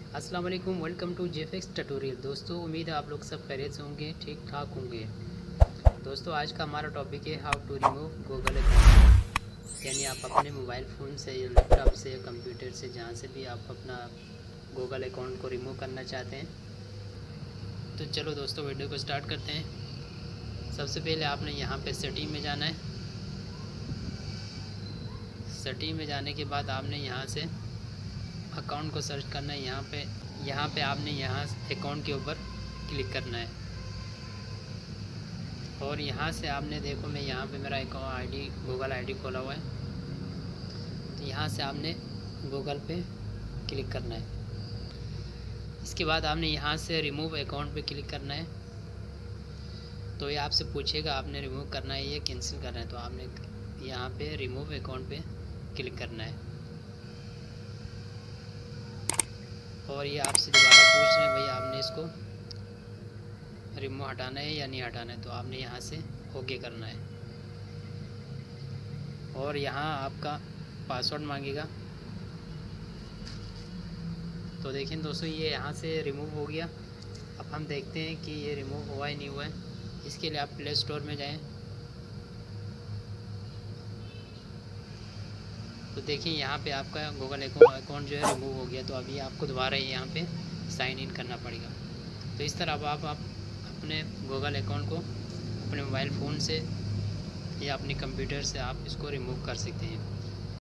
अस्सलाम वालेकुम, welcome to जेफेक्स tutorial. दोस्तों, उम्मीद है आप लोग सब खैरियत से होंगे, ठीक ठाक होंगे। दोस्तों, आज का हमारा टॉपिक है how to remove Google account. यानी आप अपने मोबाइल फ़ोन से या लैपटॉप से या कंप्यूटर से जहाँ से भी आप अपना गूगल अकाउंट को रिमूव करना चाहते हैं। तो चलो दोस्तों, वीडियो को स्टार्ट करते हैं। सबसे पहले आपने यहाँ पे सेटिंग में जाना है। सेटिंग में जाने के बाद आपने यहाँ से अकाउंट को सर्च करना है। यहाँ पे आपने यहाँ अकाउंट के ऊपर क्लिक करना है और यहाँ से आपने देखो, मैं यहाँ पे मेरा अकाउंट आईडी गूगल आईडी खोला हुआ है। तो यहाँ से आपने गूगल पे क्लिक करना है। इसके बाद आपने यहाँ से रिमूव अकाउंट पे क्लिक करना है। तो ये आपसे पूछेगा आपने रिमूव करना है या कैंसिल करना है। तो आपने यहाँ पे रिमूव अकाउंट पे क्लिक करना है और ये आपसे दोबारा पूछ रहे हैं भाई आपने इसको रिमूव हटाना है या नहीं हटाना है। तो आपने यहाँ से ओके करना है और यहाँ आपका पासवर्ड मांगेगा। तो देखें दोस्तों, ये यहाँ से रिमूव हो गया। अब हम देखते हैं कि ये रिमूव हुआ ही नहीं हुआ है। इसके लिए आप प्ले स्टोर में जाएं। तो देखिए, यहाँ पे आपका गूगल अकाउंट जो है रिमूव हो गया। तो अभी आपको दोबारा यहाँ पे साइन इन करना पड़ेगा। तो इस तरह आप अपने गूगल अकाउंट को अपने मोबाइल फ़ोन से या अपने कंप्यूटर से आप इसको रिमूव कर सकते हैं।